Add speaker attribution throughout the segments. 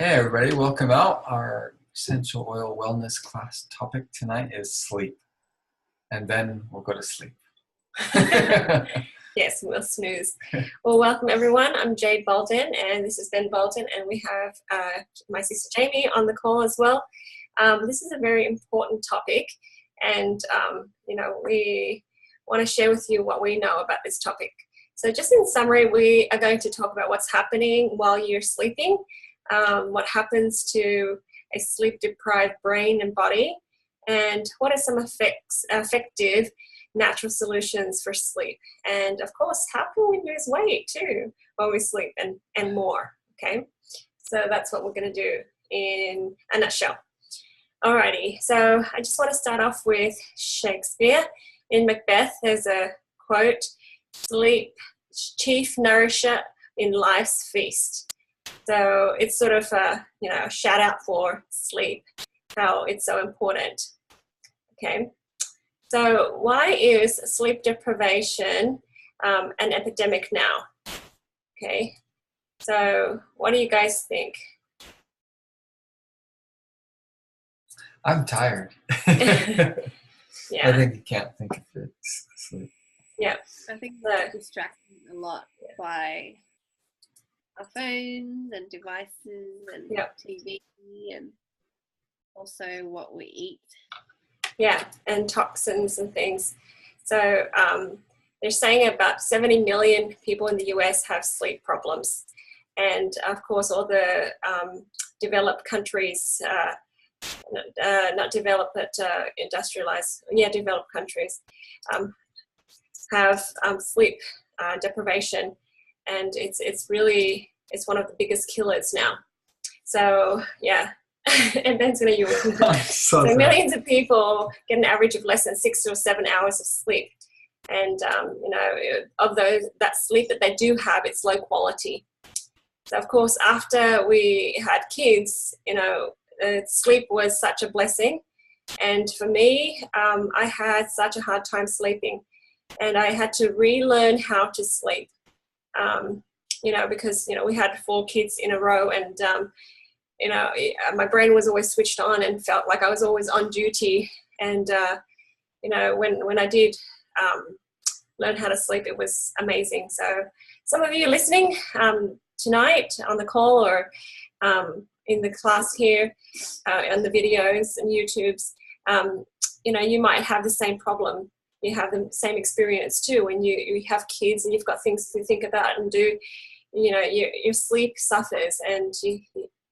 Speaker 1: Okay, everybody, welcome out. Our essential oil wellness class topic tonight is sleep, and then we'll go to sleep.
Speaker 2: Yes, we'll snooze. Well, welcome everyone. I'm Jade Bolton, and this is Ben Bolton, and we have my sister Jamie on the call as well. This is a very important topic, and we want to share with you what we know about this topic. So, just in summary, we are going to talk about what's happening while you're sleeping, what happens to a sleep-deprived brain and body, and what are some effective natural solutions for sleep. And of course, how can we lose weight too while we sleep and more, okay? So that's what we're gonna do in a nutshell. Alrighty, so I just wanna start off with Shakespeare. In Macbeth, there's a quote, "Sleep, chief nourisher in life's feast." So it's sort of a shout out for sleep, how it's so important, okay? So why is sleep deprivation an epidemic now? Okay, so what do you guys think?
Speaker 1: I'm tired.
Speaker 2: Yeah.
Speaker 1: I think you can't think of it. Sleep.
Speaker 2: Yeah.
Speaker 3: I think we're distracted a lot by our phones and devices and TV and also what we eat.
Speaker 2: Yeah, and toxins and things. So they're saying about 70 million people in the US have sleep problems. And of course, all the developed countries, not developed, but industrialized, developed countries have sleep deprivation. And it's one of the biggest killers now. So, yeah. And Ben's going to use so millions of people get an average of less than 6 or 7 hours of sleep, and of those, that sleep that they do have, it's low quality. So of course, after we had kids, sleep was such a blessing, and for me, I had such a hard time sleeping, and I had to relearn how to sleep. Because we had 4 kids in a row, and my brain was always switched on and felt like I was always on duty. And, when I did learn how to sleep, it was amazing. So some of you listening tonight on the call or in the class here, on the videos and YouTubes, you might have the same problem. You have the same experience too when you have kids and you've got things to think about and do. Your sleep suffers, and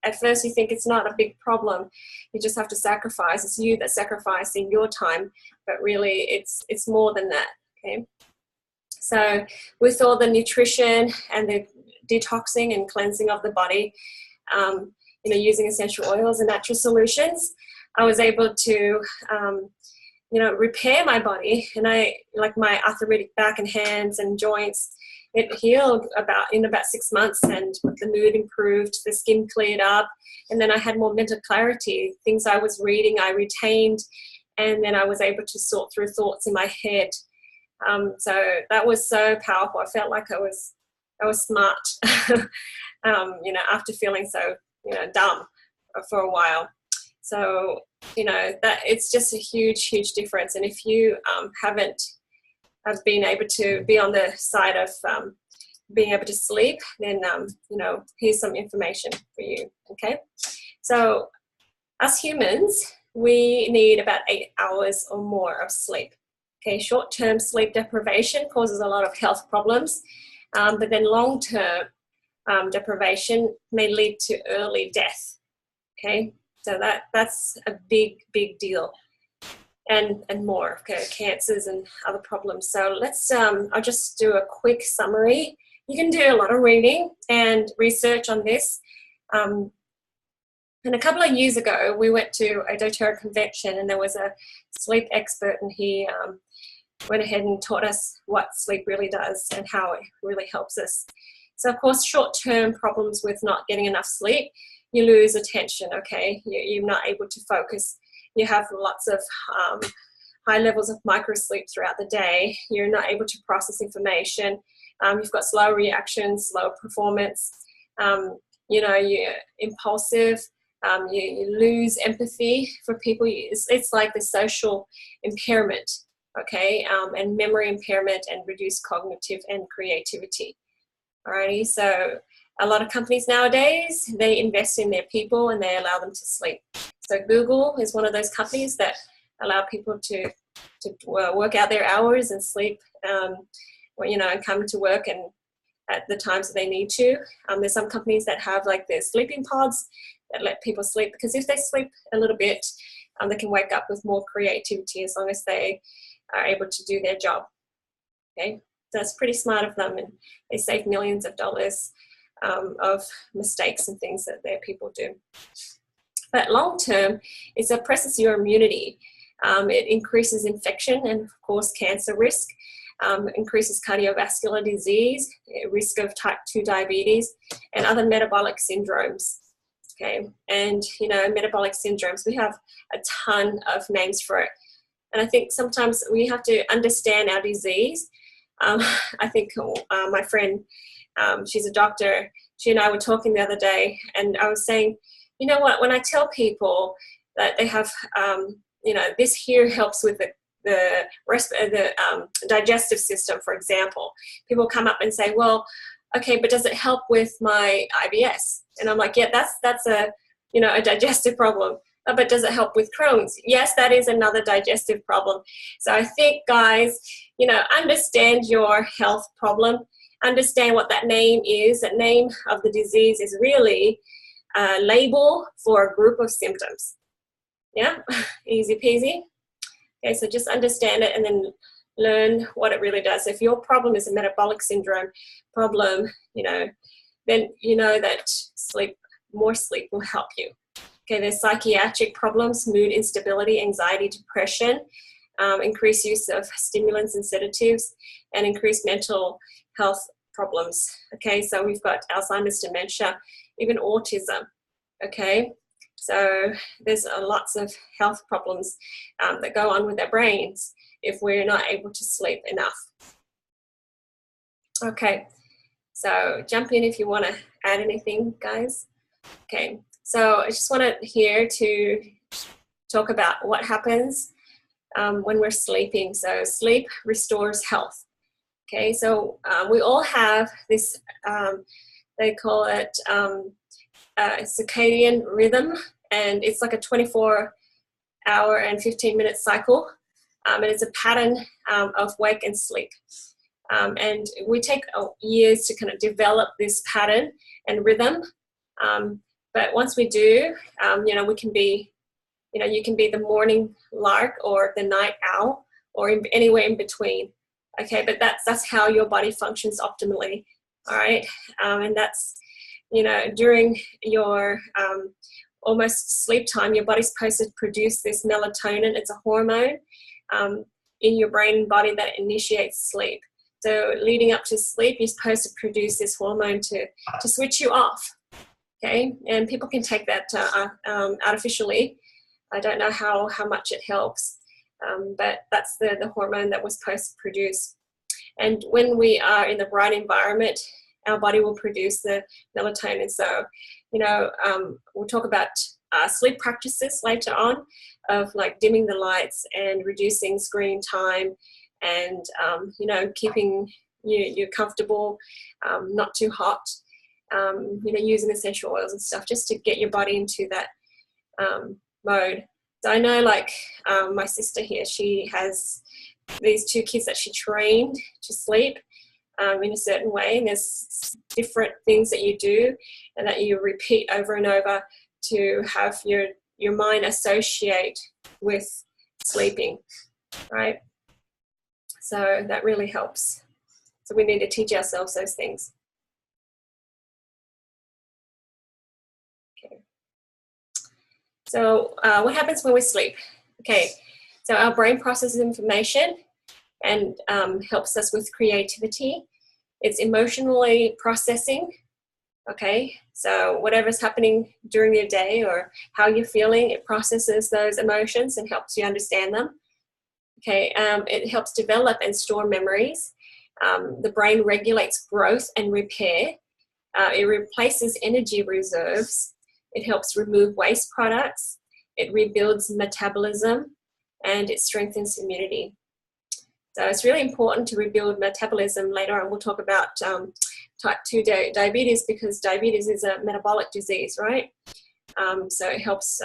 Speaker 2: at first you think it's not a big problem. You just have to sacrifice. It's you that's sacrificing your time, but really it's more than that, okay? So with all the nutrition and the detoxing and cleansing of the body, using essential oils and natural solutions, I was able to, repair my body. And like my arthritic back and hands and joints, it healed in about 6 months, and the mood improved, the skin cleared up, and then I had more mental clarity. Things I was reading, I retained, and then I was able to sort through thoughts in my head. So that was so powerful. I felt like I was smart, after feeling so, dumb for a while. So, that it's just a huge, huge difference. And if you haven't been able to be on the side of being able to sleep, then, here's some information for you, okay? So us humans, we need about 8 hours or more of sleep, okay? Short-term sleep deprivation causes a lot of health problems, but then long-term deprivation may lead to early death, okay? So that's a big, big deal. And more, okay, cancers and other problems. So let's, I'll just do a quick summary. You can do a lot of reading and research on this. And a couple of years ago, we went to a doTERRA convention, and there was a sleep expert, and he went ahead and taught us what sleep really does and how it really helps us. So of course, short-term problems with not getting enough sleep, you lose attention, okay? You're not able to focus. You have lots of high levels of microsleep throughout the day. You're not able to process information. You've got slow reactions, slow performance. you're impulsive, you lose empathy for people. It's like the social impairment, okay, and memory impairment and reduced cognitive and creativity. Alrighty, so a lot of companies nowadays, they invest in their people and they allow them to sleep. So Google is one of those companies that allow people to work out their hours and sleep, and come to work and at the times that they need to. There's some companies that have like their sleeping pods that let people sleep, because if they sleep a little bit, they can wake up with more creativity as long as they are able to do their job. Okay, so it's pretty smart of them, and they save millions of dollars of mistakes and things that their people do. But long term, it suppresses your immunity. It increases infection and, of course, cancer risk. Increases cardiovascular disease, risk of type 2 diabetes, and other metabolic syndromes. Okay, and metabolic syndromes, we have a ton of names for it. And I think sometimes we have to understand our disease. I think my friend, she's a doctor, she and I were talking the other day, and I was saying, you know what, when I tell people that they have, this here helps with the digestive system, for example, people come up and say, well, okay, but does it help with my IBS? And I'm like, yeah, that's a digestive problem. But does it help with Crohn's? Yes, that is another digestive problem. So I think, guys, understand your health problem, understand what that name is. That name of the disease is really a label for a group of symptoms. Yeah, easy peasy. Okay, so just understand it and then learn what it really does. If your problem is a metabolic syndrome problem, then you know that more sleep will help you. Okay, there's psychiatric problems, mood instability, anxiety, depression, increased use of stimulants and sedatives, and increased mental health problems. Okay, so we've got Alzheimer's, dementia, even autism. Okay, so there's lots of health problems that go on with our brains if we're not able to sleep enough. Okay, so jump in if you want to add anything, guys. Okay, so I just wanted here to talk about what happens when we're sleeping. So sleep restores health. Okay, so we all have this, they call it circadian rhythm, and it's like a 24-hour and 15-minute cycle, and it's a pattern of wake and sleep. And we take years to kind of develop this pattern and rhythm, but once we do, we can be, you can be the morning lark or the night owl or anywhere in between. Okay, but that's how your body functions optimally. All right, and that's, during your almost sleep time, your body's supposed to produce this melatonin. It's a hormone in your brain and body that initiates sleep. So leading up to sleep, you're supposed to produce this hormone to switch you off. Okay, and people can take that artificially. I don't know how much it helps, but that's the hormone that we're supposed to produce. And when we are in the right environment, our body will produce the melatonin. So, we'll talk about sleep practices later on, of like dimming the lights and reducing screen time, and keeping you comfortable, not too hot. Using essential oils and stuff just to get your body into that mode. So I know, like my sister here, she has these 2 kids that she trained to sleep in a certain way, and there's different things that you do and that you repeat over and over to have your mind associate with sleeping, right? So that really helps. So we need to teach ourselves those things. Okay. So what happens when we sleep? Okay, so our brain processes information and helps us with creativity. It's emotionally processing. Okay, so whatever's happening during your day or how you're feeling, it processes those emotions and helps you understand them. Okay, it helps develop and store memories. The brain regulates growth and repair. It replaces energy reserves. It helps remove waste products. It rebuilds metabolism, and it strengthens immunity. So it's really important to rebuild metabolism. Later on, we'll talk about type 2 diabetes, because diabetes is a metabolic disease, right? So it helps,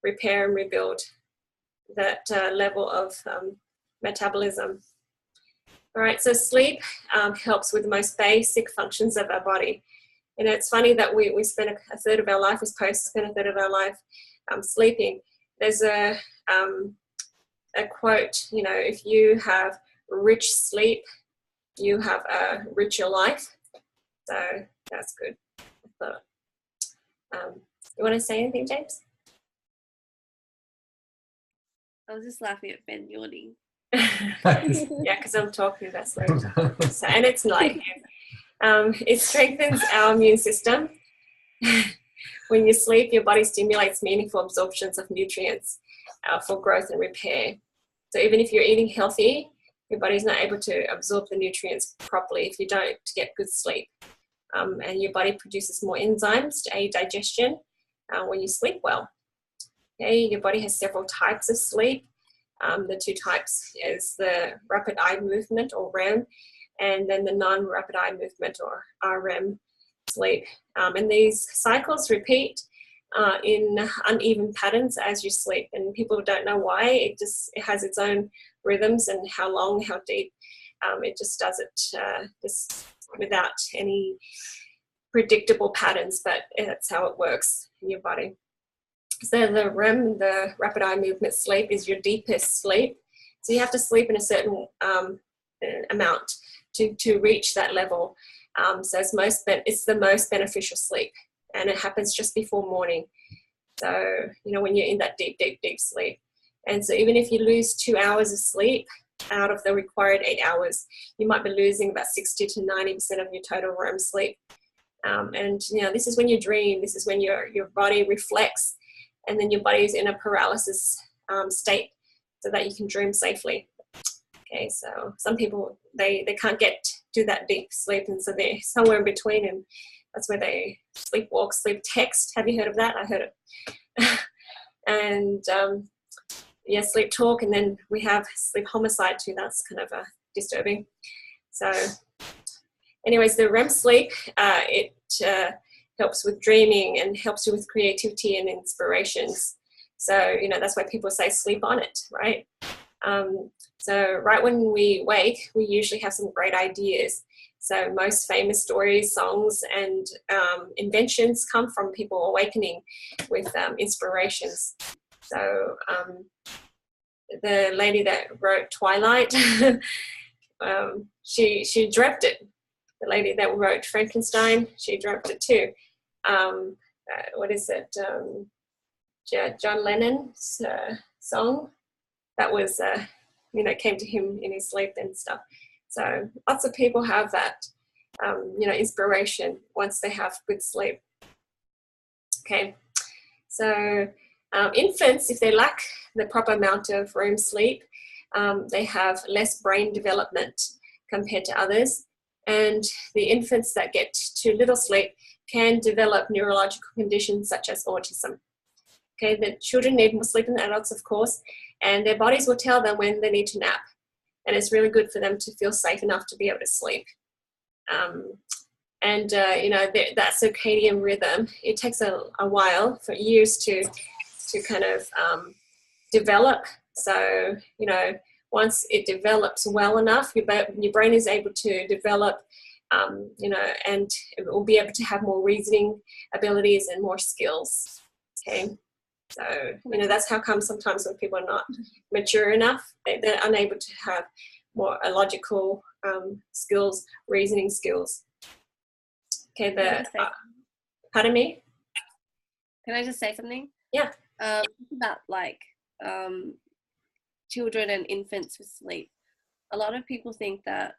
Speaker 2: repair and rebuild that level of metabolism. All right, so sleep helps with the most basic functions of our body. And it's funny that we spend a third of our life, we're supposed to spend a third of our life sleeping. There's a quote, if you have rich sleep, you have a richer life. So that's good. But, you want to say anything, James?
Speaker 3: I was just laughing at Ben yawning.
Speaker 2: Yeah, because I'm talking about sleep. So, and it's night. It strengthens our immune system. When you sleep, your body stimulates meaningful absorptions of nutrients for growth and repair. So even if you're eating healthy, your body's not able to absorb the nutrients properly if you don't get good sleep. And your body produces more enzymes to aid digestion when you sleep well. Okay, your body has several types of sleep. The two types is the rapid eye movement, or REM, and then the non-rapid eye movement, or REM sleep. And these cycles repeat in uneven patterns as you sleep, and people don't know why. It has its own rhythms, and how long, how deep. It just does it just without any predictable patterns, but that's how it works in your body. So the REM, the rapid eye movement sleep, is your deepest sleep. So you have to sleep in a certain amount to reach that level. So it's the most beneficial sleep, and it happens just before morning. So, when you're in that deep, deep, deep sleep. And so even if you lose 2 hours of sleep out of the required 8 hours, you might be losing about 60 to 90% of your total REM sleep. And this is when you dream. This is when your body reflects, and then your body is in a paralysis state, so that you can dream safely. Okay, so some people, they can't get to that deep sleep, and so they're somewhere in between, and that's where they sleepwalk, sleep text. Have you heard of that? I heard it. And sleep talk, and then we have sleep homicide too. That's kind of disturbing. So anyways, the REM sleep, it helps with dreaming and helps you with creativity and inspirations. So, that's why people say sleep on it, right? So right when we wake, we usually have some great ideas. So most famous stories, songs, and inventions come from people awakening with inspirations. So the lady that wrote Twilight, she dreamt it. The lady that wrote Frankenstein, she dreamt it too. What is it? John Lennon's song that was, came to him in his sleep and stuff. So lots of people have that, inspiration once they have good sleep. Okay, so infants, if they lack the proper amount of REM sleep, they have less brain development compared to others. And the infants that get too little sleep can develop neurological conditions such as autism. Okay, the children need more sleep than adults, of course, and their bodies will tell them when they need to nap. And it's really good for them to feel safe enough to be able to sleep. That circadian rhythm, it takes a while, for years to kind of develop. So, once it develops well enough, your brain is able to develop, and it will be able to have more reasoning abilities and more skills. Okay. So, that's how come sometimes when people are not mature enough, they're unable to have more logical skills, reasoning skills. Okay, pardon me?
Speaker 3: Can I just say something?
Speaker 2: Yeah.
Speaker 3: About children and infants with sleep. A lot of people think that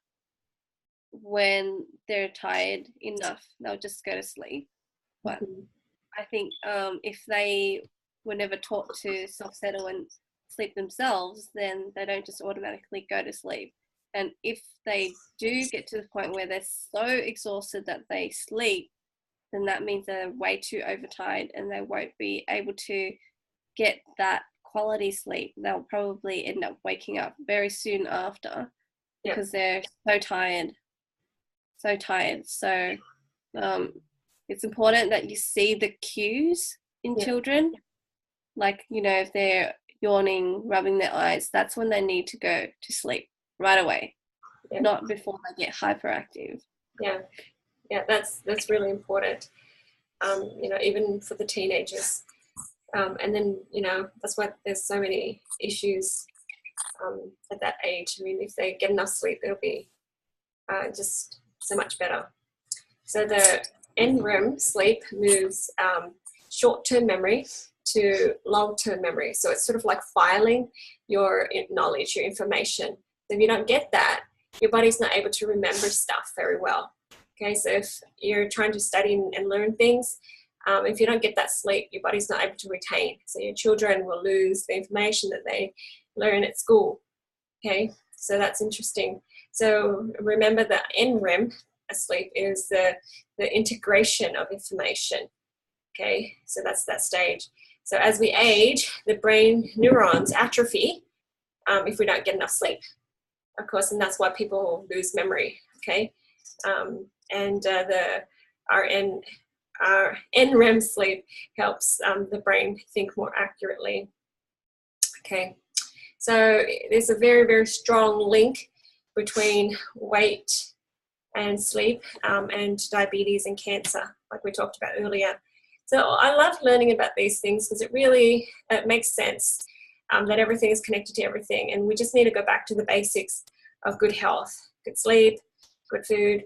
Speaker 3: when they're tired enough, they'll just go to sleep. But I think if they were never taught to self-settle and sleep themselves, then they don't just automatically go to sleep. And if they do get to the point where they're so exhausted that they sleep, then that means they're way too overtired and they won't be able to get that quality sleep. They'll probably end up waking up very soon after because they're so tired. So tired. So it's important that you see the cues in children. Like, you know, if they're yawning, rubbing their eyes, that's when they need to go to sleep right away, not before they get hyperactive.
Speaker 2: Yeah, that's really important. You know, even for the teenagers. And then, you know, that's why there's so many issues at that age. I mean, if they get enough sleep, it'll be just so much better. So the NREM sleep moves short-term memory to long-term memory. So it's sort of like filing your knowledge, your information. If you don't get that, your body's not able to remember stuff very well. Okay, so if you're trying to study and learn things, if you don't get that sleep, your body's not able to retain. So your children will lose the information that they learn at school. Okay, so that's interesting. So remember that NREM sleep is the integration of information. Okay, so that's that stage. So as we age, the brain neurons atrophy if we don't get enough sleep, of course, and that's why people lose memory. Okay, and our NREM sleep helps the brain think more accurately. Okay, so there's a very, very strong link between weight and sleep and diabetes and cancer, like we talked about earlier. So I love learning about these things because it makes sense that everything is connected to everything, and we just need to go back to the basics of good health, good sleep, good food.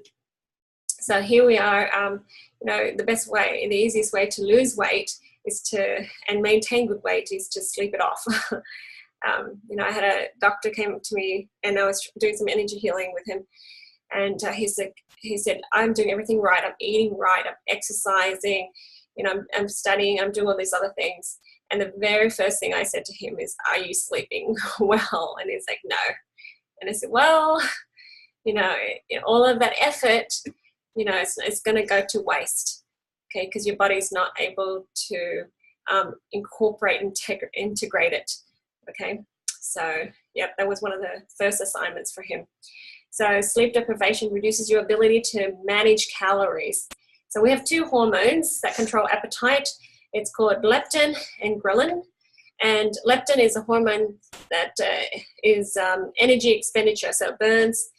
Speaker 2: So here we are. You know, the easiest way to lose weight and maintain good weight is to sleep it off. You know, I had a doctor came to me and I was doing some energy healing with him, and he said, I'm doing everything right. I'm eating right. I'm exercising. You know, I'm studying. I'm doing all these other things. And the very first thing I said to him is, "Are you sleeping well?" And he's like, "No." And I said, "Well, you know, all of that effort, you know, it's going to go to waste, okay, because your body's not able to incorporate and integrate it, okay." So, yep, that was one of the first assignments for him. So sleep deprivation reduces your ability to manage calories. So we have two hormones that control appetite. It's called leptin and ghrelin. And leptin is a hormone that is energy expenditure. So it burns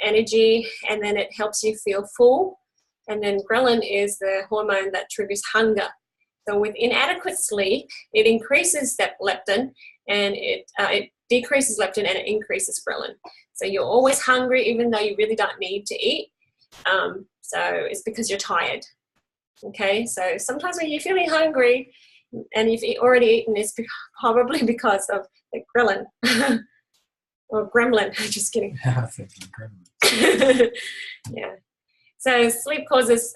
Speaker 2: energy and then it helps you feel full. And then ghrelin is the hormone that triggers hunger. So with inadequate sleep, it increases that leptin and it decreases leptin and it increases ghrelin. So you're always hungry even though you really don't need to eat. So it's because you're tired. Okay, so sometimes when you're feeling hungry and you've already eaten, it's probably because of the ghrelin or gremlin. Just kidding.
Speaker 1: Yeah, I think gremlin.
Speaker 2: Yeah. So sleep causes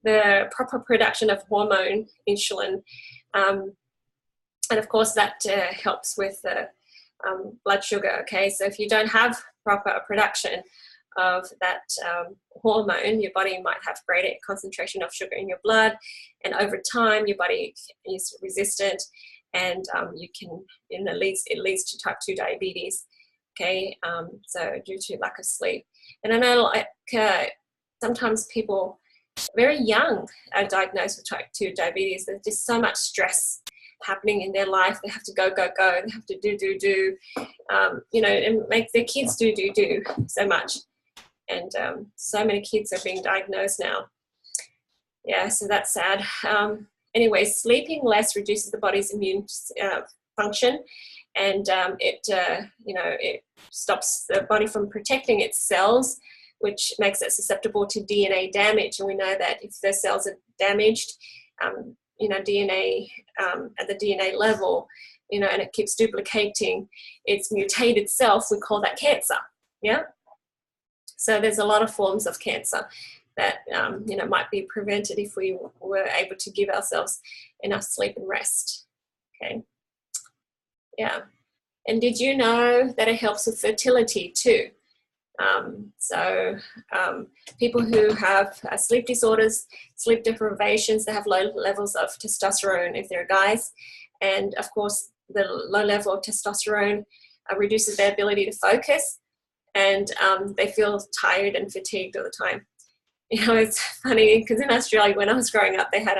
Speaker 2: the proper production of hormone insulin, and of course that helps with the blood sugar. Okay, so if you don't have proper production of that hormone, your body might have greater concentration of sugar in your blood, and over time your body is resistant, and it leads to type 2 diabetes. Okay, so due to lack of sleep. And I know like sometimes people very young are diagnosed with type 2 diabetes. There's just so much stress happening in their life. They have to go. They have to do, you know, and make their kids do so much. And so many kids are being diagnosed now. Yeah, so that's sad. Anyway, sleeping less reduces the body's immune function, and it stops the body from protecting its cells, which makes it susceptible to DNA damage. And we know that if the cells are damaged, DNA at the DNA level, you know, and it keeps duplicating its mutated self, we call that cancer. Yeah. So there's a lot of forms of cancer that might be prevented if we were able to give ourselves enough sleep and rest. Okay. Yeah. And did you know that it helps with fertility too? People who have sleep disorders, sleep deprivations, they have low levels of testosterone if they're guys. And of course, the low level of testosterone reduces their ability to focus, and they feel tired and fatigued all the time. You know, it's funny because in Australia, when I was growing up, they had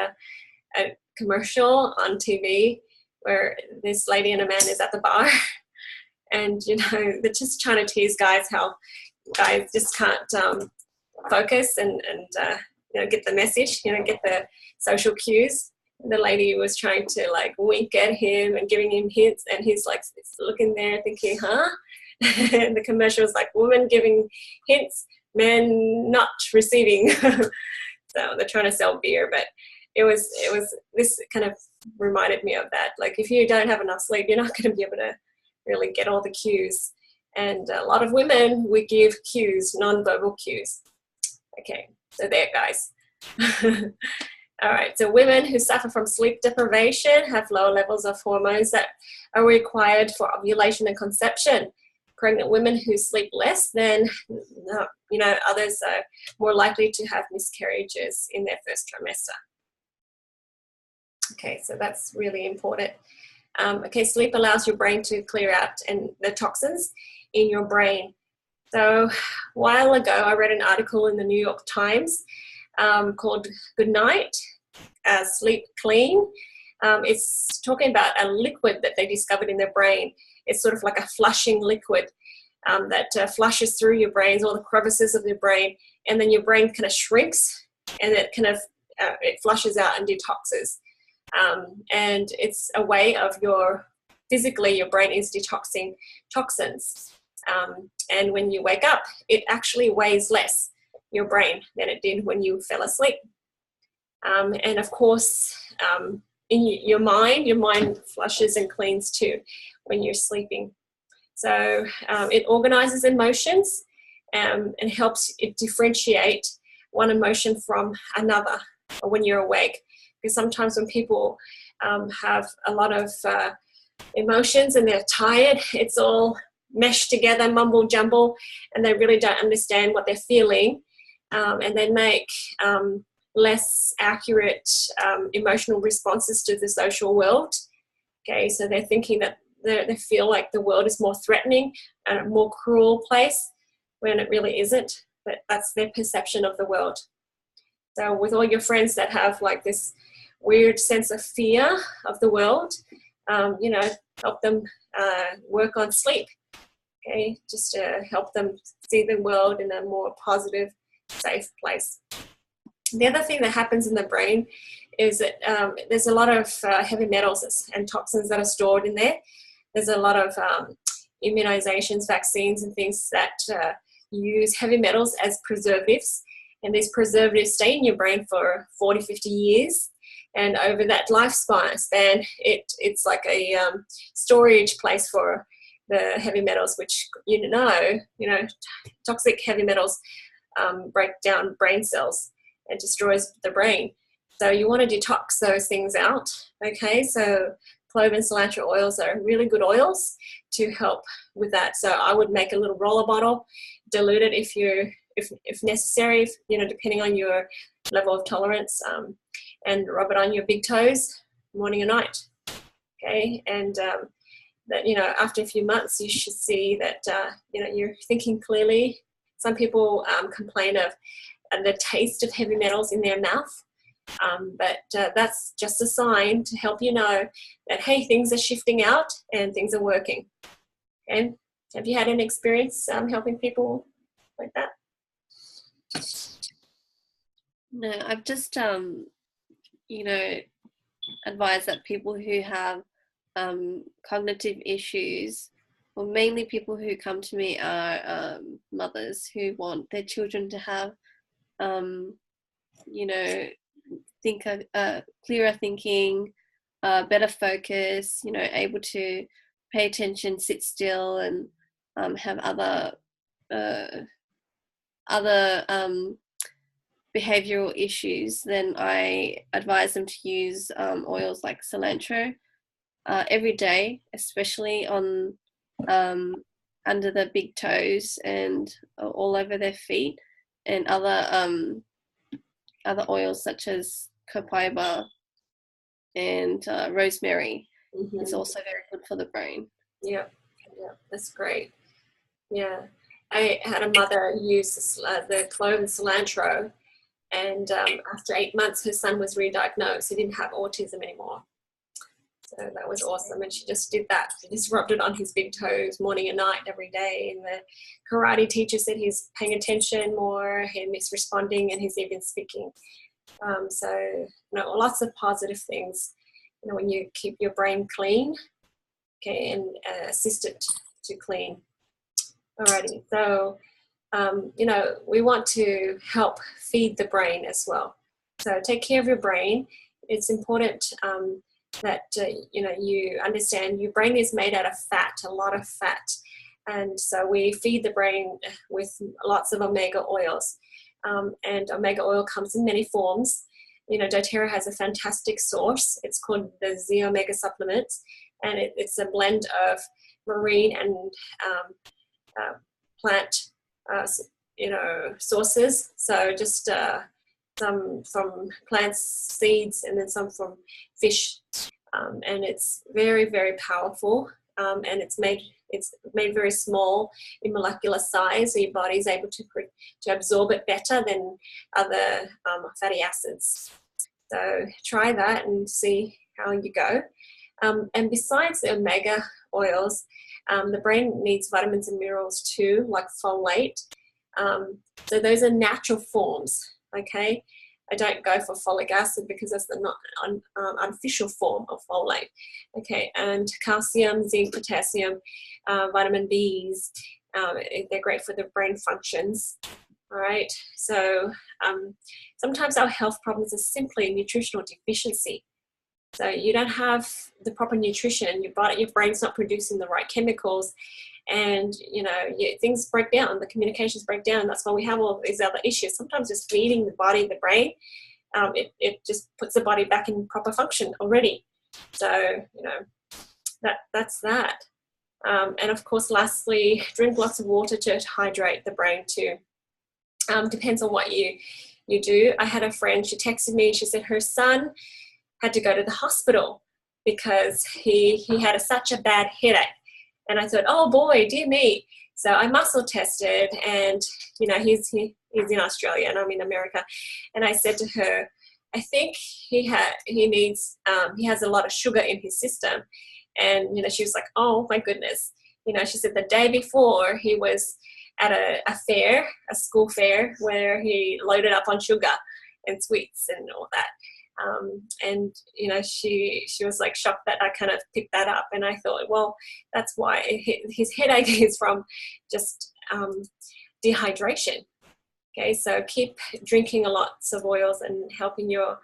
Speaker 2: a commercial on TV where this lady and a man is at the bar, and you know, they're just trying to tease guys how guys just can't focus and you know, get the message, you know, get the social cues. The lady was trying to like wink at him and giving him hints, and he's like looking there thinking, huh? And the commercial was like, woman giving hints, men not receiving. So they're trying to sell beer, but it was this kind of reminded me of that. Like, if you don't have enough sleep, you're not going to be able to really get all the cues. And a lot of women, we give cues, non-verbal cues. Okay, so there, guys. All right, so women who suffer from sleep deprivation have lower levels of hormones that are required for ovulation and conception. Pregnant women who sleep less than you know, others are more likely to have miscarriages in their first trimester. Okay, so that's really important. Okay, sleep allows your brain to clear out the toxins in your brain. So a while ago, I read an article in the New York Times called Good Night, Sleep Clean. It's talking about a liquid that they discovered in their brain. It's sort of like a flushing liquid that flushes through your brains, all the crevices of your brain, and then your brain kind of shrinks, and it kind of it flushes out and detoxes. And it's a way of physically your brain is detoxing toxins. And when you wake up, it actually weighs less, your brain, than it did when you fell asleep. And of course, in your mind flushes and cleans too when you're sleeping. So it organizes emotions and helps it differentiate one emotion from another when you're awake. Because sometimes when people have a lot of emotions and they're tired, it's all meshed together, mumble jumble, and they really don't understand what they're feeling, and they make less accurate emotional responses to the social world. Okay, so they're thinking that they feel like the world is more threatening and a more cruel place when it really isn't, but that's their perception of the world. So with all your friends that have like this weird sense of fear of the world, you know, help them work on sleep, okay, just to help them see the world in a more positive, safe place. The other thing that happens in the brain is that there's a lot of heavy metals and toxins that are stored in there. There's a lot of immunizations, vaccines, and things that use heavy metals as preservatives. And these preservatives stay in your brain for 40, 50 years. And over that lifespan, it's like a storage place for the heavy metals, which, you know, toxic heavy metals break down brain cells and destroys the brain. So you want to detox those things out, okay? So clove and cilantro oils are really good oils to help with that. So I would make a little roller bottle, dilute it if necessary, you know, depending on your level of tolerance, and rub it on your big toes morning and night, okay? And that, you know, after a few months, you should see that, you know, you're thinking clearly. Some people complain of the taste of heavy metals in their mouth, but that's just a sign to help you know that, hey, things are shifting out and things are working. Okay? Have you had an experience helping people like that?
Speaker 3: No, I've just, you know, advised that people who have cognitive issues, or mainly people who come to me are mothers who want their children to have, you know, clearer thinking, better focus, you know, able to pay attention, sit still, and have other behavioral issues. Then I advise them to use oils like cilantro every day, especially on under the big toes and all over their feet, and other oils such as copaiba and rosemary. It's also very good for the brain.
Speaker 2: Yeah, that's great. Yeah, I had a mother use the clove and cilantro, and after 8 months, her son was re-diagnosed. He didn't have autism anymore. So that was awesome. And she just did that. She just rubbed it on his big toes morning and night every day. And the karate teacher said he's paying attention more, he's responding, and he's even speaking. So, lots of positive things, when you keep your brain clean, okay, and assist it to clean. Alrighty. So, we want to help feed the brain as well. So take care of your brain. It's important that you understand your brain is made out of fat, a lot of fat, and so we feed the brain with lots of omega oils, and omega oil comes in many forms. doTERRA has a fantastic source. It's called the Z Omega supplements, and it's a blend of marine and plant sources. So just some from plants, seeds, and then some from fish, and it's very, very powerful, and it's made very small in molecular size, so your body's able to absorb it better than other fatty acids. So try that and see how you go. And besides the omega oils, the brain needs vitamins and minerals too, like folate. So those are natural forms, okay? I don't go for folic acid because that's the not artificial form of folate, okay? And calcium, zinc, potassium, vitamin Bs, they're great for the brain functions, all right? So sometimes our health problems are simply nutritional deficiency. So you don't have the proper nutrition, your brain's not producing the right chemicals, and things break down, the communications break down. That's why we have all these other issues. Sometimes just feeding the body, the brain, it just puts the body back in proper function already. So that's that. And of course, lastly, drink lots of water to hydrate the brain too. Depends on what you do. I had a friend, she texted me, she said her son had to go to the hospital because he had such a bad headache. And I thought, oh boy, dear me. So I muscle tested, and he's in Australia and I'm in America. And I said to her, I think he has a lot of sugar in his system. And she was like, oh my goodness. She said the day before he was at a school fair, where he loaded up on sugar and sweets and all that. And she was like shocked that I kind of picked that up, and I thought, well, that's why his headache is from just dehydration. Okay, so keep drinking lots of oils and helping your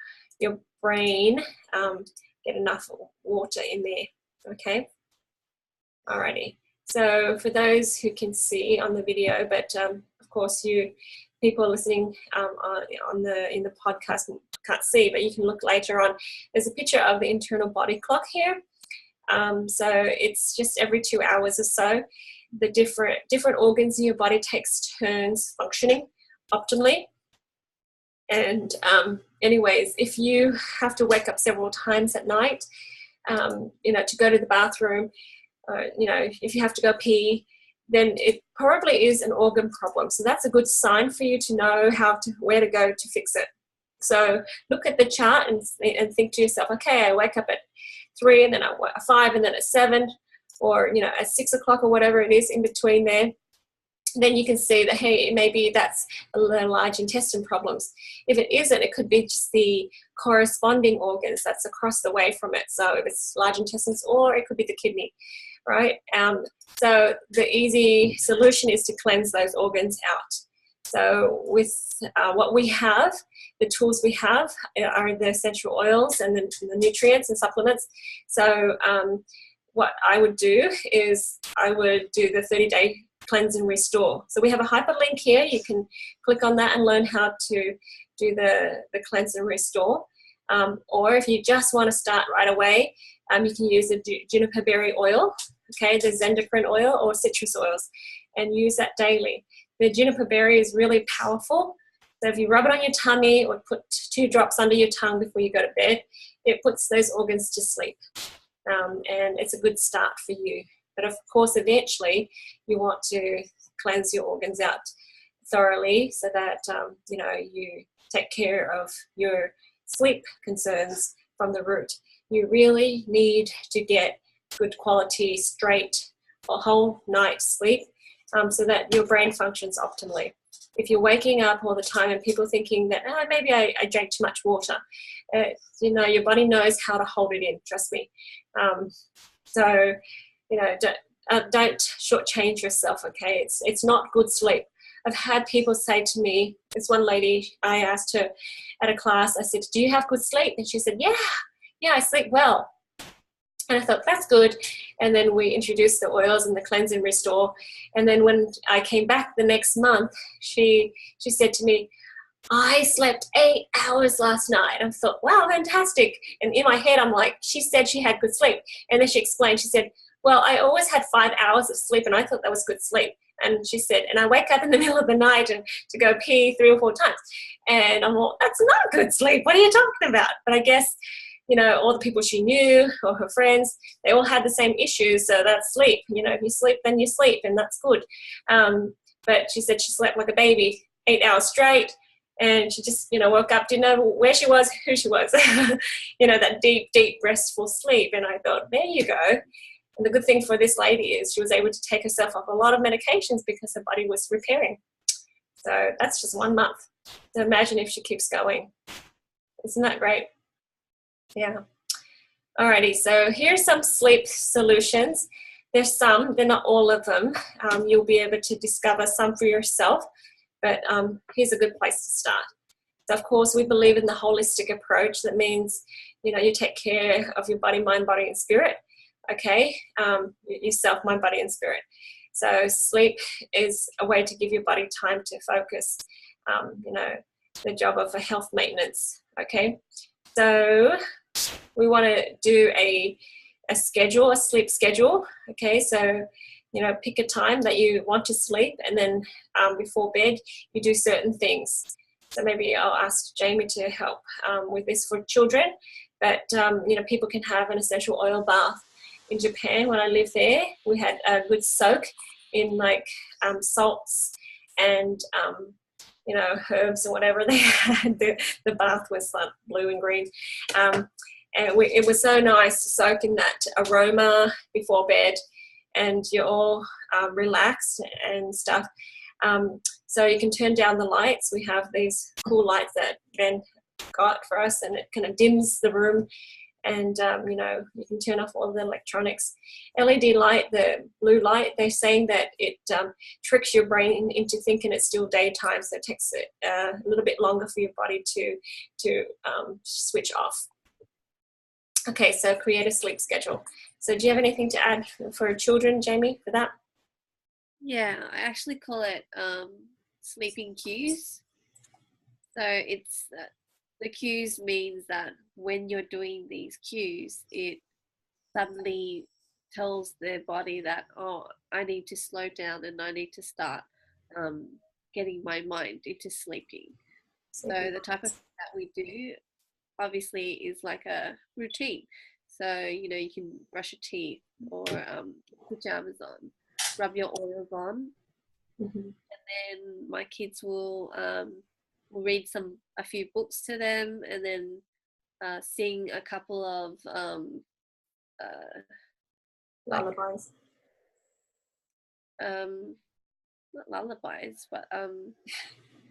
Speaker 2: brain get enough water in there. Okay, alrighty. So for those who can see on the video, but of course people listening in the podcast can't see, but you can look later on. There's a picture of the internal body clock here. So it's just every 2 hours or so. The different organs in your body takes turns functioning optimally. And anyways, if you have to wake up several times at night, to go to the bathroom, if you have to go pee, then it probably is an organ problem. So that's a good sign for you to know where to go to fix it. So look at the chart and think to yourself, okay, I wake up at 3, and then at 5, and then at 7, or at 6 o'clock, or whatever it is in between there. Then you can see that, hey, maybe that's a large intestine problems. If it isn't, it could be just the corresponding organs that's across the way from it. So if it's large intestines, or it could be the kidney, right? So the easy solution is to cleanse those organs out. So with what we have, the tools we have are the essential oils and the nutrients and supplements. So what I would do is I would do the 30-day cleanse and restore. So we have a hyperlink here. You can click on that and learn how to do the cleanse and restore. Or if you just want to start right away, you can use the juniper berry oil, okay, the endocrine oil or citrus oils, and use that daily. The juniper berry is really powerful. So if you rub it on your tummy or put 2 drops under your tongue before you go to bed, it puts those organs to sleep. And it's a good start for you. But of course, eventually, you want to cleanse your organs out thoroughly so that, you take care of your sleep concerns from the root. You really need to get good quality, straight, or whole night sleep so that your brain functions optimally. If you're waking up all the time and people thinking that, maybe I drank too much water, your body knows how to hold it in, trust me. Don't shortchange yourself, okay? It's not good sleep. I've had people say to me, this one lady, I asked her at a class, I said, do you have good sleep? And she said, yeah, I sleep well. And I thought, that's good. And then we introduced the oils and the cleanse and restore. And then when I came back the next month, she said to me, I slept 8 hours last night. I thought, wow, fantastic. And in my head, I'm like, she said she had good sleep. And then she explained, she said, well, I always had 5 hours of sleep and I thought that was good sleep. And she said, and I wake up in the middle of the night and to go pee 3 or 4 times. And I'm like, that's not good sleep. What are you talking about? But I guess, all the people she knew or her friends, they all had the same issues. So that's sleep. If you sleep, then you sleep, and that's good. But she said she slept like a baby 8 hours straight. And she just, woke up, didn't know where she was, who she was. That deep, deep, restful sleep. And I thought, there you go. And the good thing for this lady is she was able to take herself off a lot of medications because her body was repairing. So that's just 1 month. So imagine if she keeps going. Isn't that great? Yeah. Alrighty, so here's some sleep solutions. There's some, they're not all of them. You'll be able to discover some for yourself, but here's a good place to start. So of course, we believe in the holistic approach. That means, you take care of your body, mind, body, and spirit. Okay, yourself, mind, body, and spirit. So sleep is a way to give your body time to focus, the job of a health maintenance. Okay, so we want to do a schedule, a sleep schedule. Okay, so pick a time that you want to sleep, and then before bed you do certain things. So maybe I'll ask Jamie to help with this for children, but people can have an essential oil bath. In Japan, when I lived there, we had a good soak in salts and herbs or whatever they had. The bath was like blue and green. And it was so nice to soak in that aroma before bed, and you're all relaxed and stuff. So you can turn down the lights. We have these cool lights that Ben got for us, and it kind of dims the room. And, you can turn off all the electronics. LED light, the blue light, they're saying that it tricks your brain into thinking it's still daytime, so it takes it a little bit longer for your body to switch off. Okay, so create a sleep schedule. So do you have anything to add for children, Jamie, for that?
Speaker 3: Yeah, I actually call it sleeping cues. So it's the cues means that when you're doing these cues, it suddenly tells their body that, oh, I need to slow down and I need to start getting my mind into sleeping. So the type of thing that we do obviously is like a routine. So, you can brush your teeth or pajamas on, rub your oils on, and then my kids will read a few books to them, and then sing a couple of
Speaker 2: lullabies.
Speaker 3: Not lullabies, but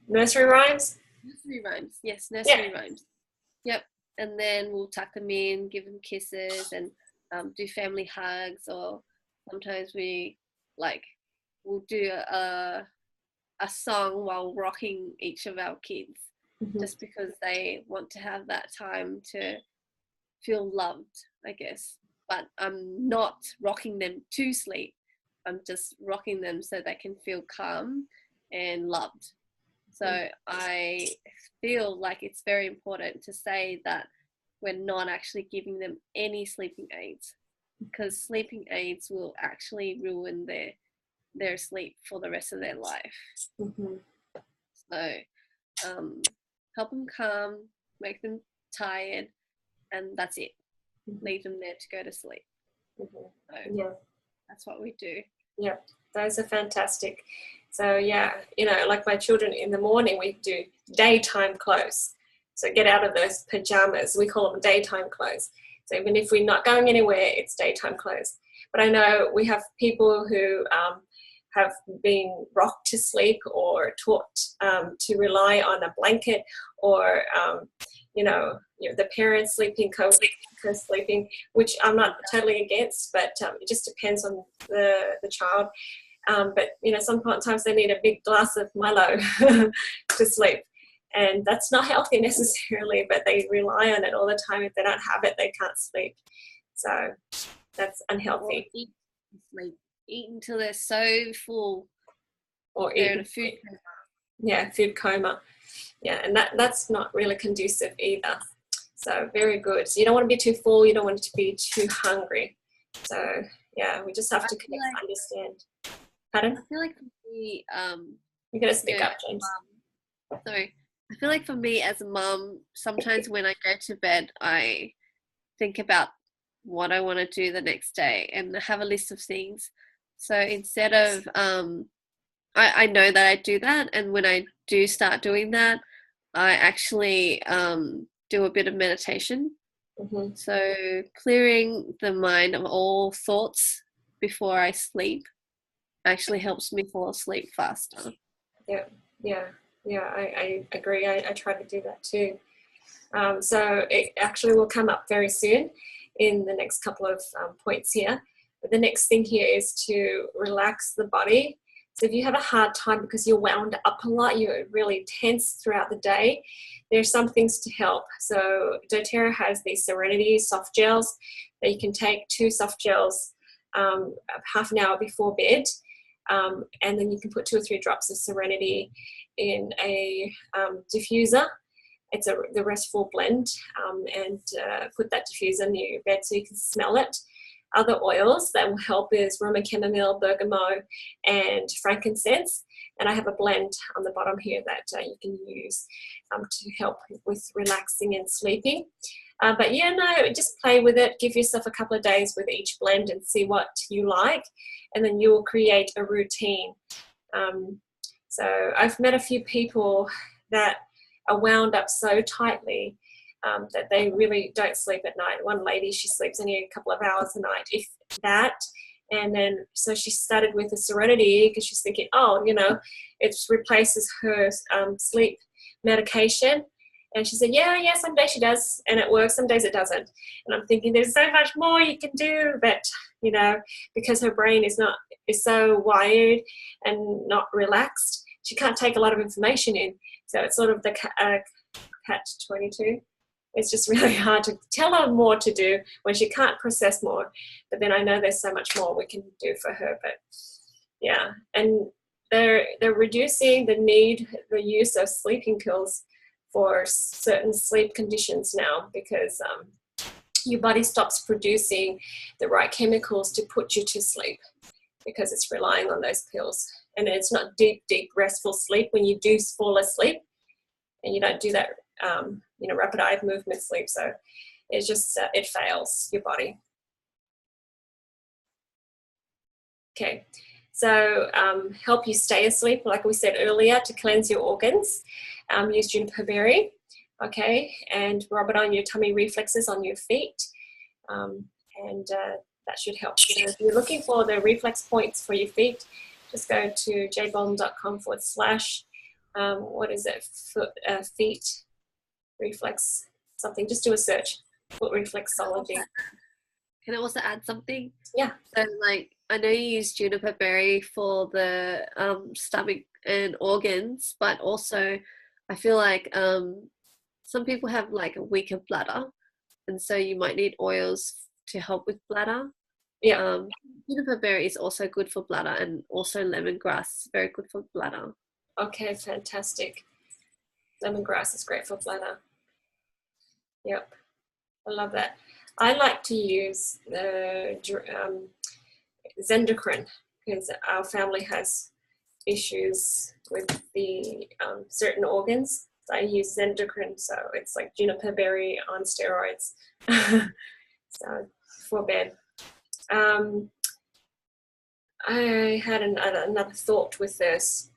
Speaker 2: nursery rhymes.
Speaker 3: Nursery rhymes, yes, nursery rhymes. Yep, and then we'll tuck them in, give them kisses, and do family hugs, or sometimes we'll do a song while rocking each of our kids, just because they want to have that time to feel loved, I guess. But I'm not rocking them to sleep. I'm just rocking them so they can feel calm and loved. So I feel like it's very important to say that we're not actually giving them any sleeping aids, because sleeping aids will actually ruin their sleep for the rest of their life.
Speaker 2: Mm-hmm.
Speaker 3: So help them calm, make them tired, and that's it. Leave them there to go to sleep.
Speaker 2: Mm-hmm.
Speaker 3: So
Speaker 2: Yeah.
Speaker 3: that's what we do.
Speaker 2: Yeah, those are fantastic. So yeah, like my children in the morning, we do daytime clothes. So get out of those pajamas. We call them daytime clothes. So even if we're not going anywhere, it's daytime clothes. But I know we have people who have been rocked to sleep or taught to rely on a blanket, or the parents sleeping, co-sleeping, which I'm not totally against, but it just depends on the child. But sometimes they need a big glass of Milo to sleep, and that's not healthy necessarily, but they rely on it all the time. If they don't have it, they can't sleep. So that's unhealthy.
Speaker 3: Or eat until they're so full,
Speaker 2: Or
Speaker 3: they're
Speaker 2: eat
Speaker 3: in a food coma.
Speaker 2: Yeah, food coma. Yeah, and that's not really conducive either. So very good. So you don't want to be too full, you don't want to be too hungry. So yeah, we just have to understand. Pardon?
Speaker 3: I feel like for me,
Speaker 2: You're gonna speak up, James.
Speaker 3: Sorry. I feel like for me as a mum, sometimes when I go to bed, I think about what I want to do the next day and have a list of things. So instead of, I know that I do that, and when I do start doing that, I actually do a bit of meditation.
Speaker 2: Mm-hmm.
Speaker 3: So clearing the mind of all thoughts before I sleep actually helps me fall asleep faster.
Speaker 2: Yeah. I agree. I try to do that too. So it actually will come up very soon in the next couple of points here. But the next thing here is to relax the body. So if you have a hard time because you're wound up a lot, you're really tense throughout the day, there's some things to help. So doTERRA has these Serenity soft gels that you can take, 2 soft gels half an hour before bed. And then you can put 2 or 3 drops of Serenity in a diffuser. It's the restful blend, and put that diffuser near your bed so you can smell it. Other oils that will help is Roman chamomile, bergamot, and frankincense. And I have a blend on the bottom here that you can use to help with relaxing and sleeping. But just play with it. Give yourself a couple of days with each blend and see what you like, and then you will create a routine. So I've met a few people that are wound up so tightly that they really don't sleep at night. One lady, she sleeps only a couple of hours a night, if that. And then, so she started with the Serenity because she's thinking, it replaces her sleep medication. And she said, yeah, some days she does, and it works, some days it doesn't. And I'm thinking there's so much more you can do, but, because her brain is so wired and not relaxed, she can't take a lot of information in. So it's sort of the catch-22. It's just really hard to tell her more to do when she can't process more. But then I know there's so much more we can do for her. But yeah, and they're reducing the use of sleeping pills for certain sleep conditions now, because your body stops producing the right chemicals to put you to sleep because it's relying on those pills. And it's not deep, restful sleep when you do fall asleep, and you don't do that, rapid eye movement sleep. So it's just, it fails your body. Okay, so help you stay asleep, like we said earlier, to cleanse your organs. Use juniper berry, okay, and rub it on your tummy reflexes on your feet, and that should help. So if you're looking for the reflex points for your feet, just go to jbolm.com / feet reflex something. Just do a search, foot reflexology.
Speaker 3: Can I also add something?
Speaker 2: Yeah.
Speaker 3: So, I know you use juniper berry for the stomach and organs, but also I feel like some people have a weaker bladder, and so you might need oils to help with bladder.
Speaker 2: Yeah.
Speaker 3: Juniper berry is also good for bladder, and also lemongrass is very good for bladder.
Speaker 2: Okay, fantastic. Lemongrass is great for bladder. Yep. I love that. I like to use the Zendocrine because our family has issues with the certain organs. So I use Zendocrine, so it's like juniper berry on steroids. So for bed. I had another thought with this.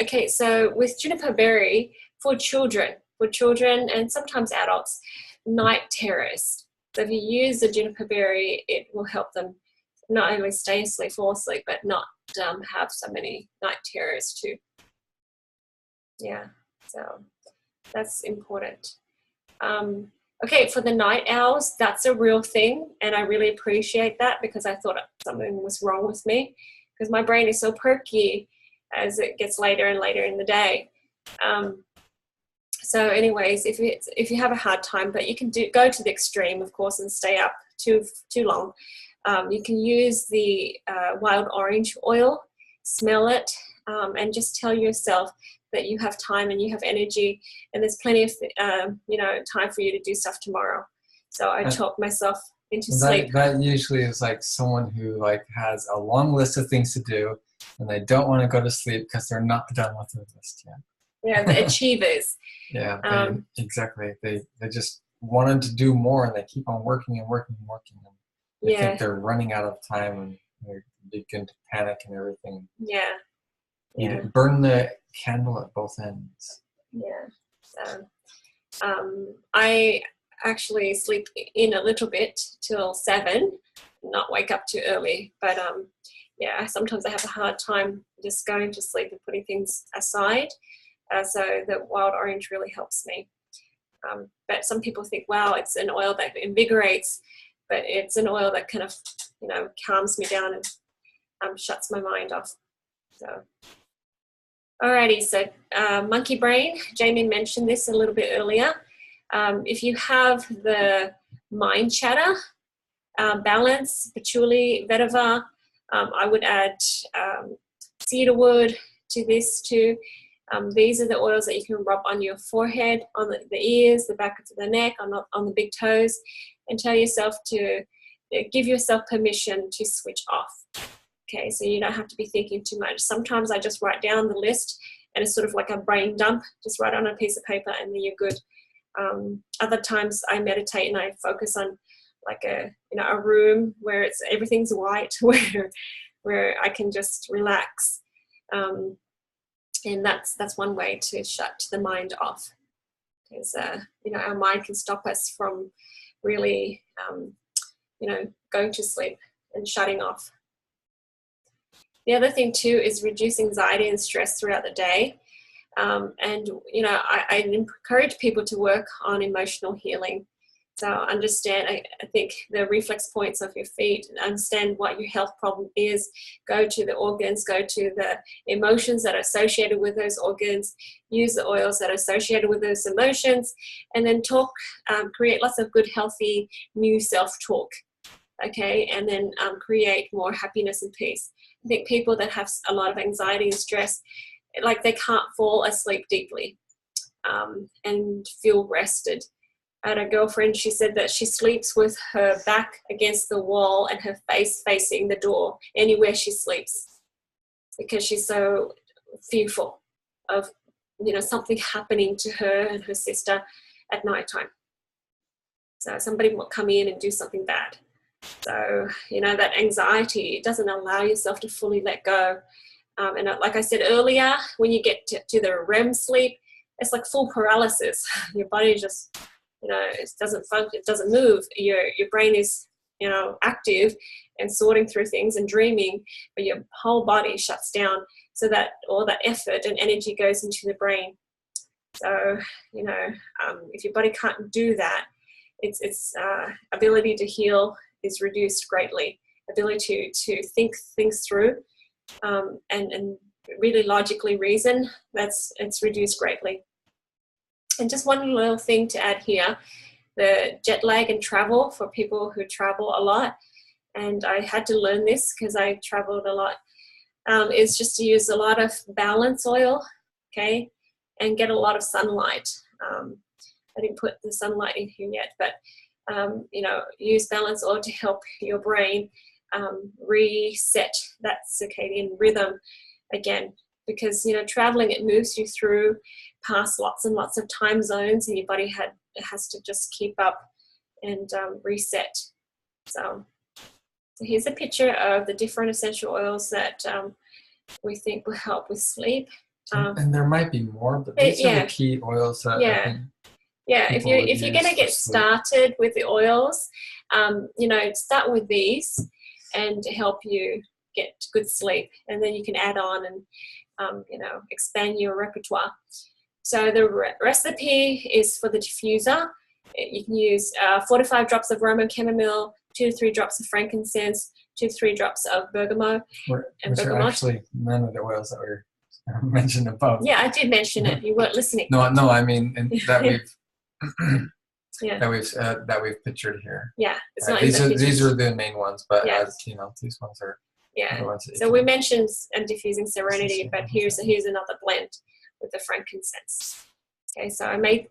Speaker 2: Okay, so with juniper berry for children and sometimes adults, night terrors. So if you use the juniper berry, it will help them not only stay asleep, fall asleep, but not have so many night terrors too. Yeah, so that's important. Okay, for the night owls, that's a real thing, and I really appreciate that because I thought something was wrong with me because my brain is so perky as it gets later and later in the day. So anyways, if you have a hard time, but you can go to the extreme, of course, and stay up too long, you can use the wild orange oil, smell it, and just tell yourself that you have time and you have energy and there's plenty of time for you to do stuff tomorrow. So I talk myself into sleep.
Speaker 1: That usually is like someone who like has a long list of things to do and they don't want to go to sleep because they're not done with their list yet.
Speaker 2: Yeah, the achievers.
Speaker 1: Yeah, exactly. They just wanted to do more and they keep on working and working and working. And they think they're running out of time and they begin to panic and everything.
Speaker 2: Yeah.
Speaker 1: You burn the candle at both ends.
Speaker 2: Yeah. I actually sleep in a little bit till 7, not wake up too early. But sometimes I have a hard time just going to sleep and putting things aside. So the wild orange really helps me. But some people think, wow, it's an oil that invigorates, but it's an oil that kind of, calms me down and shuts my mind off. So. Alrighty, so monkey brain, Jamie mentioned this a little bit earlier. If you have the mind chatter, balance, patchouli, vetiver, I would add cedarwood to this too. These are the oils that you can rub on your forehead, on the ears, the back of the neck, on the big toes, and tell yourself to give yourself permission to switch off. Okay, so you don't have to be thinking too much. Sometimes I just write down the list and it's sort of like a brain dump, just write on a piece of paper and then you're good. Other times I meditate and I focus on like a room where everything's white, where I can just relax. And that's one way to shut the mind off. Because our mind can stop us from really going to sleep and shutting off. The other thing too is reduce anxiety and stress throughout the day. I encourage people to work on emotional healing. So understand, I think the reflex points of your feet, understand what your health problem is, go to the organs, go to the emotions that are associated with those organs, use the oils that are associated with those emotions, and then create lots of good, healthy, new self-talk. Okay, and then create more happiness and peace. I think people that have a lot of anxiety and stress, like they can't fall asleep deeply and feel rested. I had a girlfriend, she said that she sleeps with her back against the wall and her face facing the door anywhere she sleeps because she's so fearful of something happening to her and her sister at nighttime. So somebody will come in and do something bad. So, that anxiety, it doesn't allow yourself to fully let go. And like I said earlier, when you get to the Rem sleep, it's like full paralysis. Your body just, it doesn't function, it doesn't move. Your brain is, active and sorting through things and dreaming, but your whole body shuts down so that all that effort and energy goes into the brain. So, if your body can't do that, its ability to heal is reduced greatly. Ability to think things through and really logically reason, it's reduced greatly. And just one little thing to add here, the jet lag and travel for people who travel a lot, and I had to learn this because I traveled a lot, is just to use a lot of balance oil, okay, and get a lot of sunlight. I didn't put the sunlight in here yet, but you know, use balance oil to help your brain reset that circadian rhythm again. Because, you know, traveling, it moves you through past lots and lots of time zones, and your body has to just keep up and reset. So here's a picture of the different essential oils that we think will help with sleep.
Speaker 1: And there might be more, but these are the key oils that I think.
Speaker 2: Yeah, if you're going to get started with the oils, you know, start with these and help you get good sleep, and then you can add on and you know, expand your repertoire. So the recipe is for the diffuser. You can use 4 to 5 drops of Roman chamomile, 2 to 3 drops of frankincense, 2 to 3 drops of bergamot.
Speaker 1: Which are actually none of the oils that were mentioned above.
Speaker 2: Yeah, I did mention it. You weren't listening.
Speaker 1: No, I mean that we've that we've pictured here.
Speaker 2: Yeah, it's not
Speaker 1: these are the main ones, but as you know, these ones are.
Speaker 2: Yeah. So we mentioned diffusing Serenity, but here's another blend with the frankincense. Okay, so I made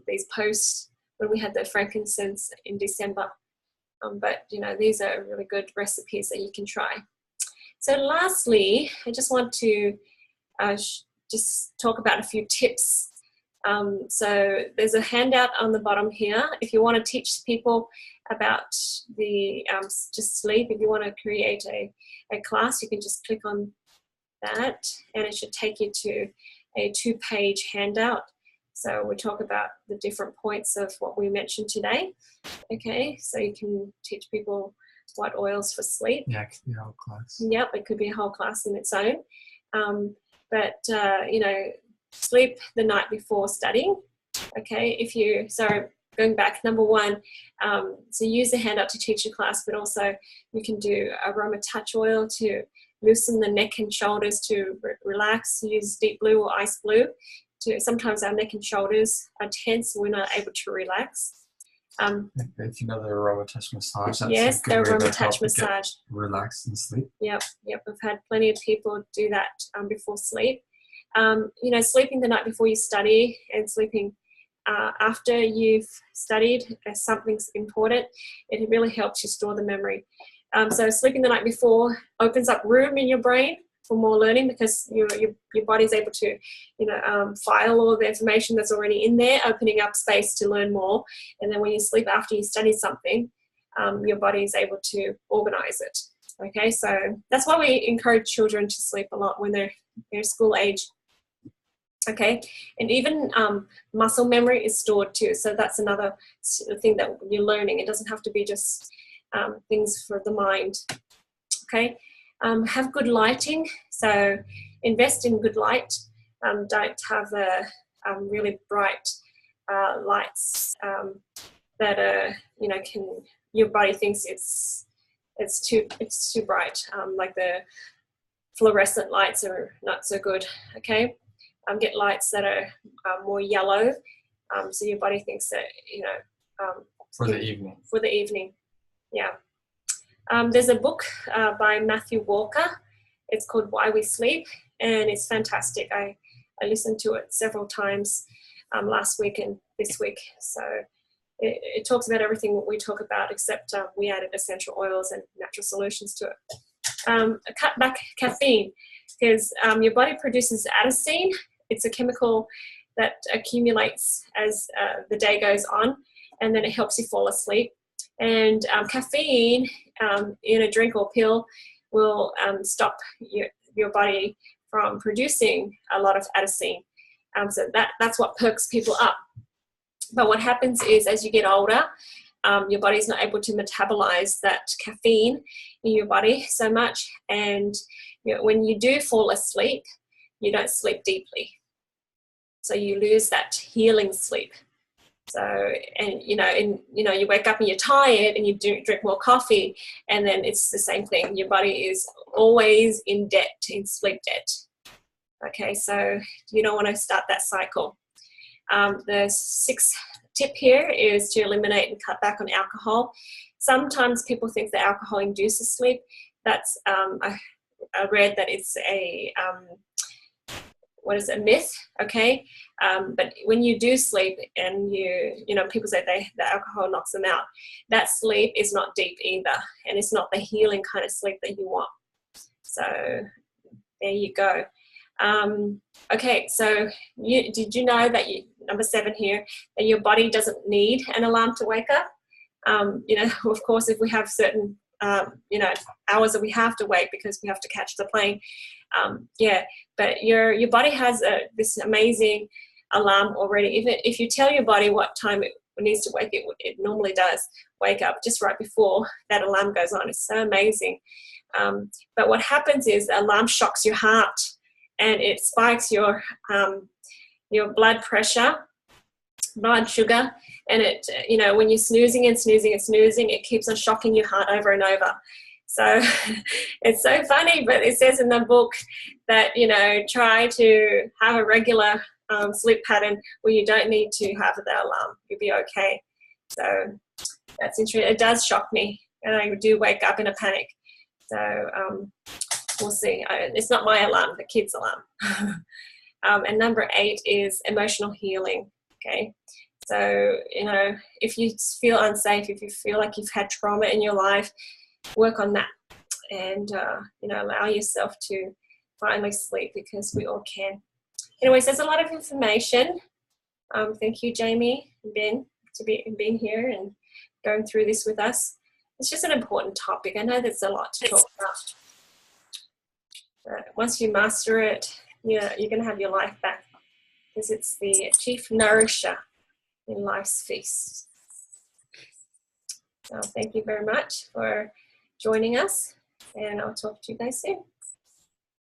Speaker 2: these posts when we had the frankincense in December. But you know, these are really good recipes that you can try. So lastly, I just want to just talk about a few tips. So there's a handout on the bottom here. If you want to teach people about the just sleep, if you want to create a class, you can just click on that and it should take you to a 2-page handout. So we talk about the different points of what we mentioned today. Okay, so you can teach people what oils for sleep.
Speaker 1: Yeah, it could be a whole class.
Speaker 2: Yep, it could be a whole class in its own. But you know, sleep the night before studying. Okay, going back, number 1, so use the handout to teach your class, but also you can do aroma touch oil to loosen the neck and shoulders to relax. Use deep blue or ice blue. Sometimes our neck and shoulders are tense and we're not able to relax.
Speaker 1: If you know the aroma touch massage, that's
Speaker 2: yes,
Speaker 1: a good
Speaker 2: the aroma touch massage.
Speaker 1: Relax and sleep.
Speaker 2: Yep. We've had plenty of people do that before sleep. You know, sleeping the night before you study and sleeping after you've studied something's important. It really helps you store the memory. So sleeping the night before opens up room in your brain for more learning, because your body's able to, you know, file all of the information that's already in there, opening up space to learn more. And then when you sleep after you study something, your body is able to organize it. Okay, so that's why we encourage children to sleep a lot when they're school age. Okay, and even muscle memory is stored too. So that's another thing that you're learning. It doesn't have to be just things for the mind. Okay, have good lighting. So invest in good light. Don't have really bright lights that are, you know, your body thinks it's too bright. Like the fluorescent lights are not so good. Okay. Get lights that are more yellow, so your body thinks that, you know,
Speaker 1: for the evening.
Speaker 2: For the evening, yeah. There's a book by Matthew Walker. It's called Why We Sleep, and it's fantastic. I listened to it several times last week and this week. So it talks about everything what we talk about, except we added essential oils and natural solutions to it. Cut back caffeine, because your body produces adenosine. It's a chemical that accumulates as the day goes on, and then it helps you fall asleep. And caffeine in a drink or pill will stop your body from producing a lot of adenosine. So that's what perks people up. But what happens is, as you get older, your body's not able to metabolize that caffeine in your body so much, and you know, when you do fall asleep, you don't sleep deeply. So you lose that healing sleep. So, and you you wake up and you're tired and you drink more coffee, and then it's the same thing. Your body is always in sleep debt. Okay, so you don't want to start that cycle. The 6th tip here is to eliminate and cut back on alcohol. Sometimes people think that alcohol induces sleep. That's I read that it's what is it, a myth, okay? But when you do sleep and people say the alcohol knocks them out, that sleep is not deep either, and it's not the healing kind of sleep that you want. So there you go. Okay, so did you know that number 7 here, that your body doesn't need an alarm to wake up? Of course, if we have certain hours that we have to wake because we have to catch the plane, but your body has this amazing alarm already. Even if you tell your body what time it needs to wake, it normally does wake up just right before that alarm goes on. It's so amazing. But what happens is the alarm shocks your heart, and it spikes your blood pressure, blood sugar, and it, when you're snoozing and snoozing and snoozing, it keeps on shocking your heart over and over. So it's so funny, but it says in the book that, try to have a regular sleep pattern where you don't need to have that alarm. You'll be okay. So that's interesting. It does shock me, and I do wake up in a panic. So we'll see. It's not my alarm, the kids' alarm. And number 8 is emotional healing. Okay. So, if you feel unsafe, if you feel like you've had trauma in your life, work on that, and, allow yourself to finally sleep, because we all can. Anyways, there's a lot of information. Thank you, Jamie and Ben, to being here and going through this with us. It's just an important topic. I know there's a lot to talk about. But once you master it, you're going to have your life back, because it's the chief nourisher in life's feast. So thank you very much for joining us, and I'll talk to you guys soon.